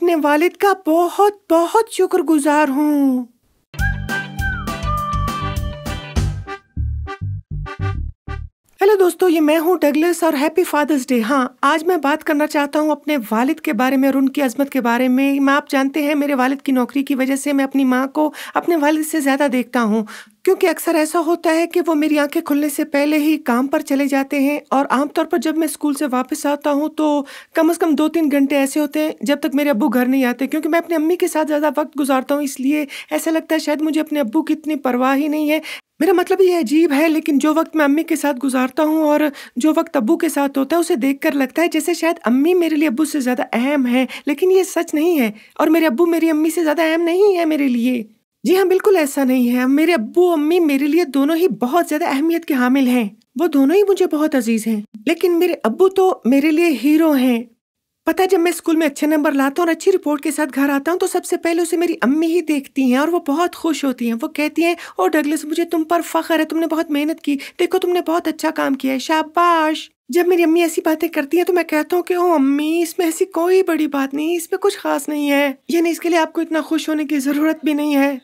अपने वालिद का बहुत बहुत शुक्रगुजार हूँ। हेलो दोस्तों, ये मैं हूँ डगलस और हैप्पी फादर्स डे। हाँ, आज मैं बात करना चाहता हूँ अपने वालिद के बारे में और उनकी अज़मत के बारे में। आप जानते हैं, मेरे वालिद की नौकरी की वजह से मैं अपनी माँ को अपने वालिद से ज़्यादा देखता हूँ, क्योंकि अक्सर ऐसा होता है कि वो मेरी आंखें खुलने से पहले ही काम पर चले जाते हैं और आमतौर पर जब मैं स्कूल से वापस आता हूँ तो कम से कम 2-3 घंटे ऐसे होते हैं जब तक मेरे अब्बू घर नहीं आते, क्योंकि मैं अपनी अम्मी के साथ ज़्यादा वक्त गुजारता हूँ। इसलिए ऐसा लगता है शायद मुझे अपने अब्बू की इतनी परवाह ही नहीं है। मेरा मतलब ये अजीब है, लेकिन जो वक्त मैं अम्मी के साथ गुजारता हूँ और जो वक्त अब्बू के साथ होता है, उसे देखकर लगता है जैसे शायद अम्मी मेरे लिए अब्बू से ज़्यादा अहम है, लेकिन ये सच नहीं है और मेरे अब्बू मेरी अम्मी से ज़्यादा अहम नहीं है मेरे लिए। जी हाँ, बिल्कुल ऐसा नहीं है। मेरे अब्बू अम्मी मेरे लिए दोनों ही बहुत ज़्यादा अहमियत के हामिल हैं। वो दोनों ही मुझे बहुत अजीज हैं, लेकिन मेरे अब्बू तो मेरे लिए हीरो हैं। पता है, जब मैं स्कूल में अच्छे नंबर लाता हूँ और अच्छी रिपोर्ट के साथ घर आता हूँ तो सबसे पहले उसे मेरी अम्मी ही देखती हैं और वो बहुत खुश होती हैं। वो कहती हैं, ओ डगलस, मुझे तुम पर फख्र है, तुमने बहुत मेहनत की, देखो तुमने बहुत अच्छा काम किया है, शाबाश। जब मेरी अम्मी ऐसी बातें करती हैं तो मैं कहता हूँ कि ओ अम्मी, इसमें ऐसी कोई बड़ी बात नहीं, इसमें कुछ खास नहीं है, यानी इसके लिए आपको इतना खुश होने की जरूरत भी नहीं है।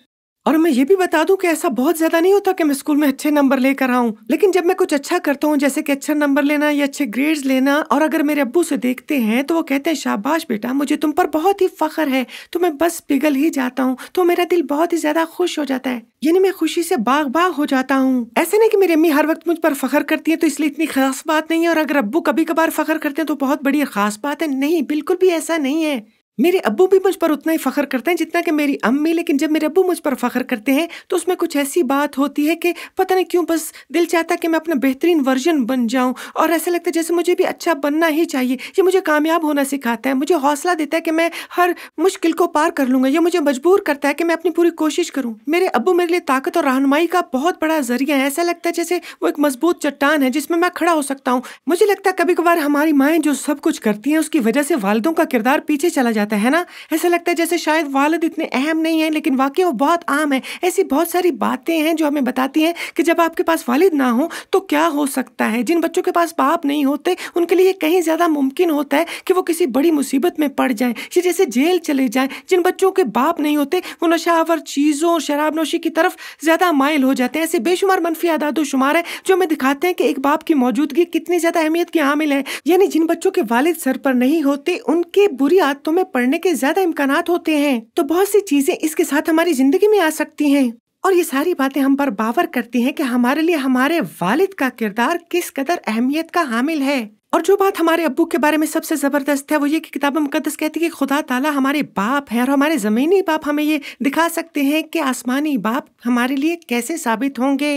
और मैं ये भी बता दूं कि ऐसा बहुत ज्यादा नहीं होता कि मैं स्कूल में अच्छे नंबर लेकर आऊं, लेकिन जब मैं कुछ अच्छा करता हूं, जैसे कि अच्छा नंबर लेना या अच्छे ग्रेड्स लेना, और अगर मेरे अब्बू से देखते हैं तो वो कहते हैं, शाबाश बेटा, मुझे तुम पर बहुत ही फख्र है, तो मैं बस पिघल ही जाता हूँ, तो मेरा दिल बहुत ही ज्यादा खुश हो जाता है, यानी मैं खुशी से बाग बाग हो जाता हूँ। ऐसे नहीं कि मेरी अम्मी हर वक्त मुझ पर फख्र करती है तो इसलिए इतनी खास बात नहीं है, और अगर अब्बू कभी कभार फख्र करते हैं तो बहुत बड़ी खास बात है। नहीं, बिल्कुल भी ऐसा नहीं है। मेरे अब्बू भी मुझ पर उतना ही फख्र करते हैं जितना कि मेरी अम्मी, लेकिन जब मेरे अब्बू मुझ पर फख्र करते हैं तो उसमें कुछ ऐसी बात होती है कि पता नहीं क्यों बस दिल चाहता है कि मैं अपना बेहतरीन वर्जन बन जाऊं, और ऐसा लगता है जैसे मुझे भी अच्छा बनना ही चाहिए। ये मुझे कामयाब होना सिखाता है, मुझे हौसला देता है कि मैं हर मुश्किल को पार कर लूंगा। ये मुझे मजबूर करता है कि मैं अपनी पूरी कोशिश करूँ। मेरे अब्बू मेरे लिए ताकत और रहनुमाई का बहुत बड़ा जरिया है। ऐसा लगता है जैसे वो एक मजबूत चट्टान है जिसमें मैं खड़ा हो सकता हूँ। मुझे लगता है कभी कभार हमारी माएँ जो सब कुछ करती हैं उसकी वजह से वालिदों का किरदार पीछे चला जाता है ना। ऐसा लगता है जैसे शायद वालिद इतने अहम नहीं है, लेकिन वाकई वो बहुत आम है। ऐसी बहुत सारी बातें हैं जो हमें बताती हैं कि जब आपके पास वालिद ना हो तो क्या हो सकता है। जिन बच्चों के पास बाप नहीं होते उनके लिए कहीं ज्यादा मुमकिन होता है कि वो किसी बड़ी मुसीबत में पड़ जाएं, या जैसे जेल चले जाएं। जिन बच्चों के बाप नहीं होते वो नशावर चीजों, शराब नोशी की तरफ ज्यादा माइल हो जाते हैं। ऐसे बेशुमार मनफी आदात शुमार है जो हमें दिखाते हैं कि एक बाप की मौजूदगी कितनी ज्यादा अहमियत की हामिल है। यानी जिन बच्चों के वालिद सर पर नहीं होते उनके बुरी आदतों में पड़ने के ज्यादा इम्कानात होते हैं। तो बहुत सी चीजें इसके साथ हमारी जिंदगी में आ सकती हैं, और ये सारी बातें हम पर बावर करती हैं कि हमारे लिए हमारे वालिद का किरदार किस कदर अहमियत का हामिल है। और जो बात हमारे अब्बू के बारे में सबसे जबरदस्त है वो ये कि किताब मुकद्दस कहती है कि खुदा ताला हमारे बाप है, और हमारे जमीनी बाप हमें ये दिखा सकते हैं कि आसमानी बाप हमारे लिए कैसे साबित होंगे।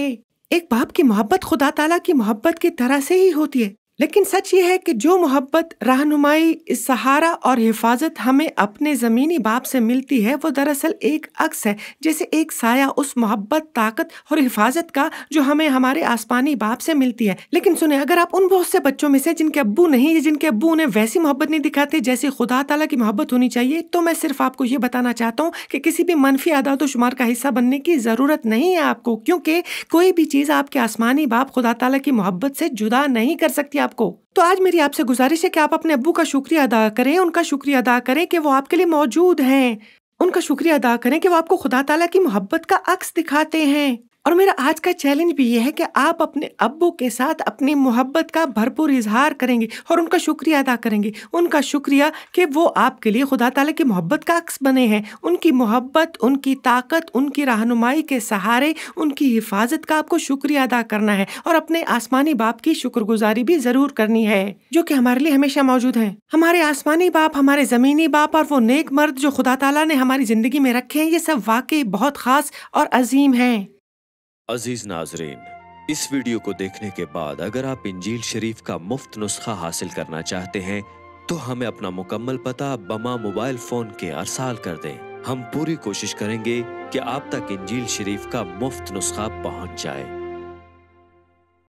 एक बाप की मोहब्बत खुदा ताला की मोहब्बत की तरह से ही होती है, लेकिन सच ये है कि जो मोहब्बत, रहनुमाई, सहारा और हिफाजत हमें अपने ज़मीनी बाप से मिलती है वो दरअसल एक अक्स है, जैसे एक साया उस मोहब्बत, ताकत और हिफाजत का जो हमें हमारे आसमानी बाप से मिलती है। लेकिन सुने, अगर आप उन बहुत से बच्चों में से जिनके अब्बू नहीं, जिनके अब्बू उन्हें वैसी मोहब्बत नहीं दिखाते जैसे खुदा ताला की मोहब्बत होनी चाहिए, तो मैं सिर्फ आपको ये बताना चाहता हूँ कि किसी भी मनफी आदात शुमार का हिस्सा बनने की ज़रूरत नहीं है आपको, क्योंकि कोई भी चीज़ आपके आसमानी बाप खुदा ताला की मोहब्बत से जुदा नहीं कर सकती आपको। तो आज मेरी आपसे गुजारिश है कि आप अपने अब्बू का शुक्रिया अदा करें, उनका शुक्रिया अदा करें कि वो आपके लिए मौजूद हैं, उनका शुक्रिया अदा करें कि वो आपको खुदा ताला की मोहब्बत का अक्स दिखाते हैं। और मेरा आज का चैलेंज भी ये है कि आप अपने अब्बू के साथ अपनी मोहब्बत का भरपूर इजहार करेंगे और उनका शुक्रिया अदा करेंगे। उनका शुक्रिया कि वो आपके लिए खुदा ताला की मोहब्बत का अक्स बने हैं। उनकी मोहब्बत, उनकी ताकत, उनकी रहनुमाई के सहारे, उनकी हिफाजत का आपको शुक्रिया अदा करना है, और अपने आसमानी बाप की शुक्रगुजारी भी जरूर करनी है जो कि हमारे लिए हमेशा मौजूद है। हमारे आसमानी बाप, हमारे जमीनी बाप और वो नेक मर्द जो खुदा ताला ने हमारी जिंदगी में रखे हैं, ये सब वाकई बहुत खास और अजीम हैं। अजीज नाजरीन, इस वीडियो को देखने के बाद अगर आप इंजील शरीफ का मुफ्त नुस्खा हासिल करना चाहते हैं तो हमें अपना मुकम्मल पता बमा मोबाइल फोन के अरसाल कर दें। हम पूरी कोशिश करेंगे कि आप तक इंजील शरीफ का मुफ्त नुस्खा पहुंच जाए।